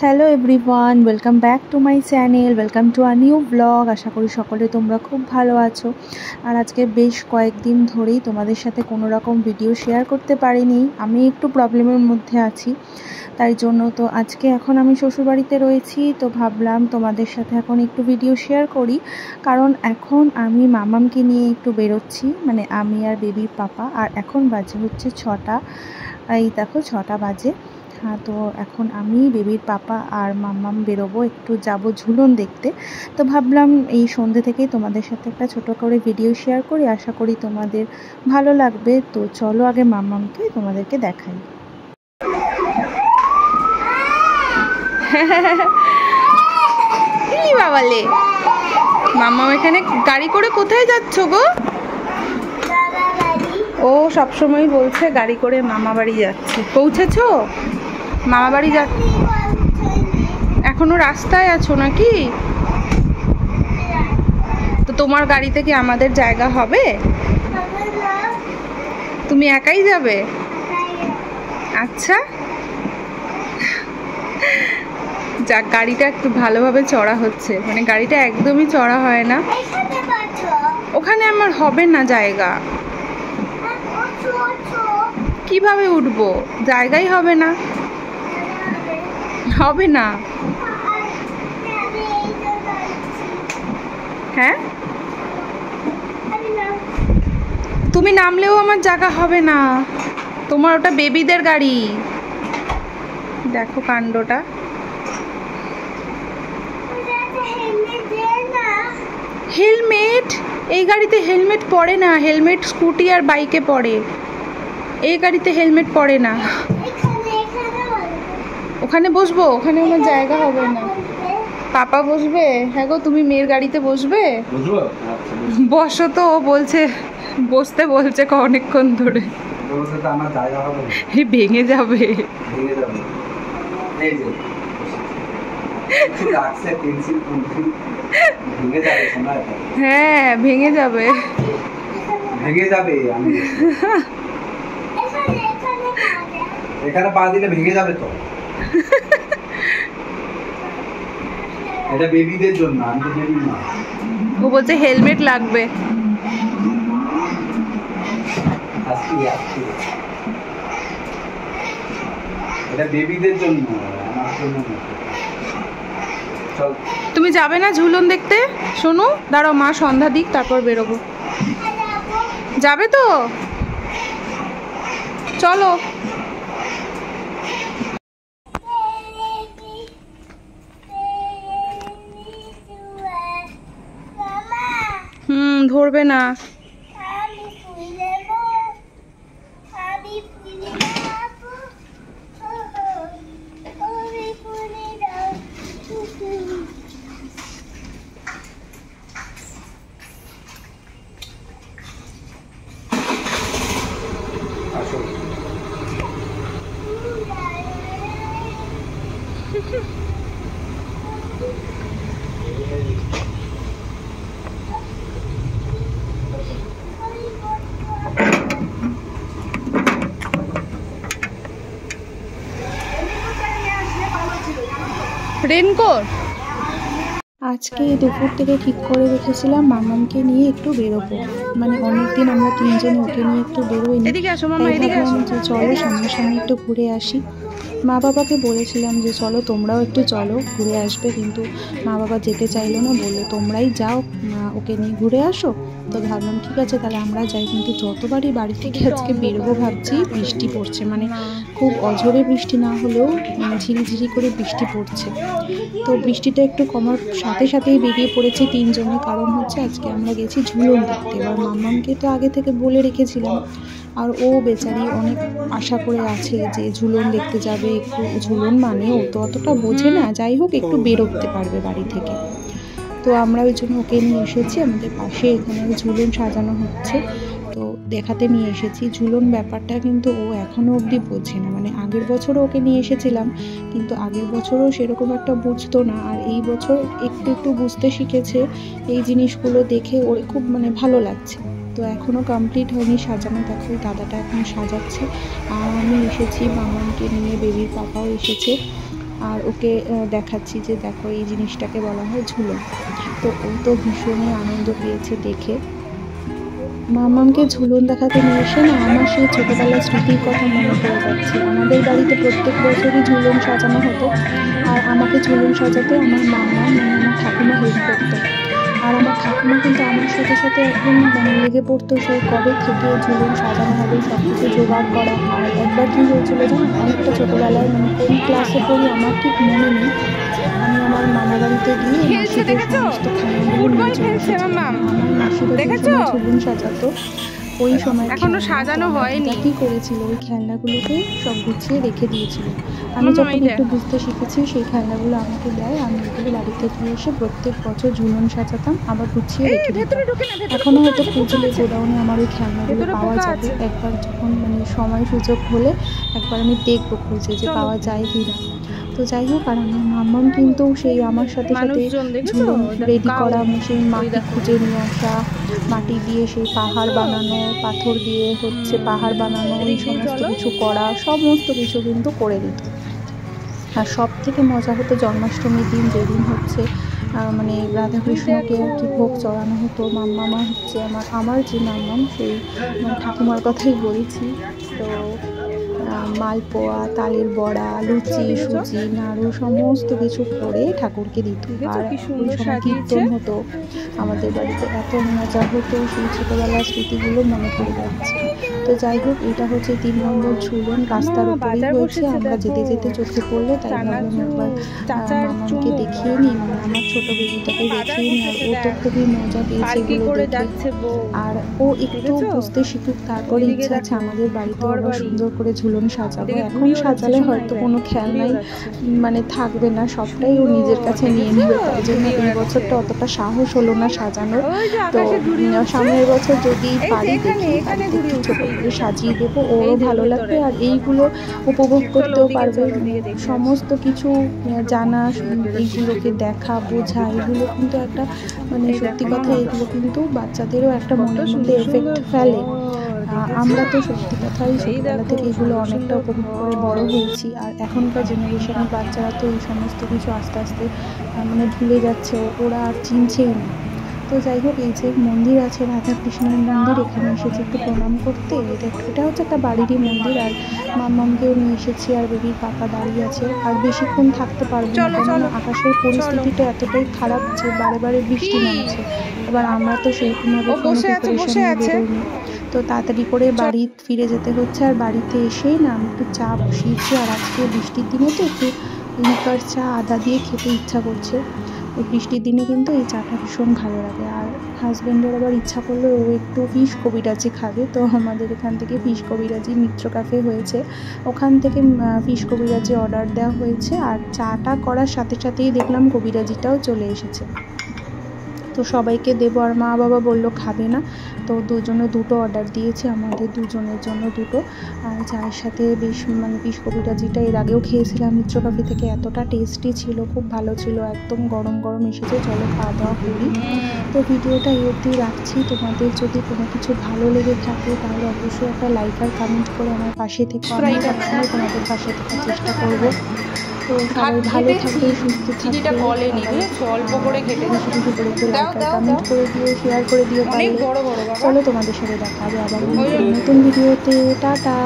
Hello everyone, welcome back to my channel, welcome to a new blog. আশা করি সকলে তোমরা খুব ভালো আছো। আর আজকে বেশ কয়েকদিন ধরেই তোমাদের সাথে কোনো রকম ভিডিও শেয়ার করতে পারিনি। আমি একটু প্রবলেমের মধ্যে আছি, তাই জন্য তো আজকে এখন আমি শ্বশুরবাড়িতে রয়েছি, তো ভাবলাম তোমাদের সাথে এখন একটু ভিডিও শেয়ার করি। কারণ এখন আমি মামামকে নিয়ে একটু বেরোচ্ছি, মানে আমি আর বেবির পাপা। আর এখন বাজে হচ্ছে 6টা, এই দেখো 6টা বাজে। হ্যাঁ, তো এখন আমি বেবির পাপা আর মাম্মাম বেরোবো, একটু যাব ঝুলন দেখতে। তো ভাবলাম এই সন্ধ্যে থেকেই তোমাদের সাথে একটা ছোট করে ভিডিও শেয়ার করি, আশা করি তোমাদের ভালো লাগবে। তো চলো আগে মাম্মামকে তোমাদেরকে দেখাই। কি বাবালে, মাম্মাম এখানে গাড়ি করে কোথায় যাচ্ছ গো? ও সবসময় বলছে গাড়ি করে মামা বাড়ি যাচ্ছে। পৌঁছেছো? মামা বাড়ি যা, এখনো রাস্তায় আছো নাকি? তো তোমার গাড়িতে কি আমাদের জায়গা হবে? তুমি একাই যাবে? আচ্ছা, যাক, গাড়িটা একটু ভালোভাবে চড়া হচ্ছে, মানে গাড়িটা একদমই চড়া হয় না। ওখানে আমার হবে না জায়গা, কিভাবে উঠবো? জায়গাই হবে না, হবে না। হ্যাঁ, তুমি নামলেও আমার জায়গা হবে না, তোমার ওটা বেবিদের গাড়ি। দেখো কাণ্ডটা। হেলমেট? এই গাড়িতে হেলমেট পড়ে না, হেলমেট স্কুটি আর বাইকে পড়ে, এই গাড়িতে হেলমেট পড়ে না। ওখানে বসবো? ওখানে আমার জায়গা হবে না। পাপা বসবে? হ্যাঁ গো, তুমি মেয়ের গাড়িতে বসবে? বসো তো, বলছে বসতে, বলছে অনেকক্ষণ ধরে। ভেঙে যাবে। হ্যাঁ, ভেঙে যাবে, ভেঙে যাবে। আমি এখানে পা দিলে ভেঙে যাবে তো। এটা বেবিদের জন্য, আমি তো বেবি না। ও বলছে হেলমেট লাগবে। এটা বেবিদের জন্য, আমার জন্য না। চল, তুমি যাবে না ঝুলন দেখতে? শোনো, দাঁড়াও, মা সন্ধ্যা দিক, তারপর বেরোবো। যাবে তো? চলো। ধরবে না। রেনকোট আজকে দুপুর থেকে ঠিক করে রেখেছিলাম মামামকে নিয়ে একটু বেরোবো, মানে অনেকদিন আমরা তিনজন ওকে নিয়ে একটু বেরোইনি। ভাবলাম যে চলো সামনাসামনি একটু ঘুরে আসি। মা বাবাকে বলেছিলাম যে চলো তোমরাও একটু চলো, ঘুরে আসবে, কিন্তু মা বাবা যেতে চাইলো না, বললো তোমরাই যাও, ওকে নিয়ে ঘুরে আসো। তো ভাবলাম ঠিক আছে তাহলে আমরা যাই। কিন্তু যতবারই বাড়ি থেকে আজকে বেরোবো ভাবছি বৃষ্টি পড়ছে, মানে খুব অঝোরে বৃষ্টি না হলেও ঝিরিঝিরি করে বৃষ্টি পড়ছে। তো বৃষ্টিটা একটু কমার সাথে সাথেই বেরিয়ে পড়েছি তিনজনে, কারণ হচ্ছে আজকে আমরা গেছি ঝুলন দেখতে। এবার মাম্মামকে তো আগে থেকে বলে রেখেছিলাম, আর ও বেচারি অনেক আশা করে আছে যে ঝুলন দেখতে যাবে, একটু ঝুলন মানে ও তো অতটা বোঝে না, যাই হোক একটু বেরোতে পারবে বাড়ি থেকে। তো আমরা ওই জন্য ওকে নিয়ে এসেছি, আমাদের পাশে এখানে ঝুলন সাজানো হচ্ছে, তো দেখাতে নিয়ে এসেছি। ঝুলন ব্যাপারটা কিন্তু ও এখনও অবধি বোঝে না, মানে আগের বছরও ওকে নিয়ে এসেছিলাম, কিন্তু আগের বছরও সেরকম একটা বুঝতো না, আর এই বছর একটু একটু বুঝতে শিখেছে। এই জিনিসগুলো দেখে ওর খুব মানে ভালো লাগছে। তো এখনও কমপ্লিট হয়নি সাজানো, দেখো দাদাটা এখন সাজাচ্ছে। আর আমি এসেছি মামাকে নিয়ে, বেবির পাপাও এসেছে। আর ওকে দেখাচ্ছি যে দেখো এই জিনিসটাকে বলা হয় ঝুলন। তো ও তো ভীষণই আনন্দ পেয়েছে দেখে। মামামকে ঝুলন দেখাতে নিয়ে এসে না আমার সেই ছোটোবেলার স্মৃতির কথা মনে পড়ে যাচ্ছে। আমাদের বাড়িতে প্রত্যেক বছরই ঝুলন সাজানো হতো, আর আমাকে ঝুলন সাজাতে আমার মামা মানে আমার ঠাকুমা হেল্প করতো। আর আমার ঠাকুমা কিন্তু আমার সাথে সাথে একদম মানে লেগে পড়তো সেই কবে থেকে ঝুলন সাজানো হবে সব কিছু জোগাড় করা। আর একবার কী হয়েছিল জানো, অনেকটা ছোটোবেলায় মানে কোন ক্লাসে পড়ি আমার ঠিক মনে নেই, আমি আমার মামা বাড়িতে গিয়ে মাসিদের সমস্ত খেলনাগুলো নিয়ে চলে এসেছি। আমার মাসিরা ঝুলন সাজাতো ওই সময় এখনো সাজানো হয়নি, কি করেছিল ওই খেলনাগুলোকে সব গুছিয়ে রেখে দিয়েছিল। আমি যখন একটু বুঝতে শিখেছি সেই খেলনাগুলো আমাকে দেয়, আমি এগুলো বাড়িতে নিয়ে এসে প্রত্যেক বছর ঝুলন সাজাতাম, আবার গুছিয়ে রেখে দিতাম। এখনও হয়তো খুঁজলে গোডাউনে আমার ওই খেলনাগুলো পাওয়া যাবে। একবার যখন মানে সময় সুযোগ হলে একবার আমি দেখবো খুঁজে যে পাওয়া যায় কি না। তো যাই হোক, আর আমার মাম্মাম কিন্তু সেই আমার সাথে সাথে ঝুলন রেডি করা, সেই মাটি খুঁজে নিয়ে আসা, মাটি দিয়ে সেই পাহাড় বানানো, পাথর দিয়ে হচ্ছে পাহাড় বানানো, এই সমস্ত কিছু করা, সমস্ত কিছু কিন্তু করে দিত। আর সব থেকে মজা হতো জন্মাষ্টমীর দিন, যেদিন হচ্ছে মানে রাধাকৃষ্ণকে আর কি ভোগ চড়ানো হতো। মাম্মামা হচ্ছে আমার যে মাম্মাম সেই ঠাকুমার কথাই বলছি। তো মালপোয়া, তালের বড়া, লুচি, সুজি, নাড়ু সমস্ত কিছু করে ঠাকুরকে দিত। আর ওই সময় কীর্তন হতো আমাদের বাড়িতে, এত মজা হতো, সেই ছোটোবেলার স্মৃতিগুলো মনে পড়ে যাচ্ছে। তো যাই হোক, এটা হচ্ছে 3 নম্বর ঝুলন, রাস্তার উপরেই হয়েছে। আমরা যেতে যেতে চোখে পড়লো, তাই ভাবলাম একবার মামাকে দেখিয়ে নিই, মানে আমার ছোটো বেবিটাকে দেখিয়ে নিই। আর ও তো খুবই মজা পেয়েছে এগুলো দেখে। আর ও একটু বুঝতে শিখুক, তারপরে ইচ্ছা আছে আমাদের বাড়িতে আরো সুন্দর করে ঝুলন সাজাবো। এখন সাজালে হয়তো কোনো খেলনাই মানে থাকবে না, সবটাই ও নিজের কাছে নিয়ে নেবে, তাই জন্য এই বছরটা অতটা সাহস হলো না সাজানোর। তো সামনের বছর যদি পারি দেখি বাড়িতে একটু ছোটো করে সাজিয়ে দেবো, ওরও ভালো লাগবে আর এইগুলো উপভোগ করতেও পারবে। সমস্ত কিছু জানা, এইগুলোকে দেখা, বোঝা, এগুলো কিন্তু একটা মানে সত্যি কথা, এগুলো কিন্তু বাচ্চাদেরও একটা মনের মধ্যে এফেক্ট ফেলে। আমরা তো সত্যি কথাই ছোটবেলা থেকে এগুলো অনেকটা উপভোগ করে বড় হয়েছি, আর এখনকার জেনারেশনের বাচ্চারা তো এই সমস্ত কিছু আস্তে আস্তে মানে ভুলে যাচ্ছে, ওরা আর চিনছেই না। তো যাই হোক, এই যে মন্দির আছে রাধাকৃষ্ণের মন্দির, এখানে এসেছি একটু প্রণাম করতে। এটা হচ্ছে একটা বাড়িরই মন্দির, আর মাম্মামকেও নিয়ে এসেছি, আর বেবির পাপা দাঁড়িয়ে আছে। আর বেশিক্ষণ থাকতে পারবো না, কেননা আকাশের পরিস্থিতিটা এতটাই খারাপ যে বারে বারে বৃষ্টি নামছে। এবার আমরা তো সেরকমভাবে কোনো প্রিপারেশন নিয়ে বেরোইনি, তো তাড়াতাড়ি করে বাড়ি ফিরে যেতে হচ্ছে। আর বাড়িতে এসেই না আমি একটু চা বসিয়েছি, আর আজকে বৃষ্টির দিনে তো একটু লিকার চা আদা দিয়ে খেতে ইচ্ছা করছে। ওই বৃষ্টির দিনে কিন্তু এই চাটা ভীষণ ভালো লাগে। আর হাজব্যান্ডের আবার ইচ্ছা করলে ও একটু ফিশ কবিরাজি খাবে, তো আমাদের এখান থেকে ফিশ কবিরাজি মিত্র ক্যাফে হয়েছে, ওখান থেকে ফিশ কবিরাজি অর্ডার দেওয়া হয়েছে। আর চাটা করার সাথে সাথেই দেখলাম কবিরাজিটাও চলে এসেছে, তো সবাইকে দেবো। আর মা বাবা বললো খাবে না, তো দুজনে দুটো অর্ডার দিয়েছে, আমাদের দুজনের জন্য দুটো। আর চায়ের সাথে বেশ মানে ফিশ কবিরাজিটা এর আগেও খেয়েছিলাম মিত্র ক্যাফে থেকে, এতটা টেস্টি ছিল, খুব ভালো ছিল, একদম গরম গরম এসেছে। চলো খাওয়া দাওয়া করি। তো ভিডিওটা এই অবধি রাখছি। তোমাদের যদি কোনো কিছু ভালো লেগে থাকে তাহলে অবশ্যই একটা লাইক আর কমেন্ট করে আমার পাশে থেকে, আমি সবসময় তোমাদের পাশে থাকার চেষ্টা করবো। তো সবাই ভালো থাকবে, সুস্থ থাকবে, অল্প করে খেতে বেশি বেশি করে একটু লাইক আর কমেন্ট করে দিও, শেয়ার করে দিও। চলো, তোমাদের সাথে দেখা হবে আবার নতুন ভিডিওতে। টাটা।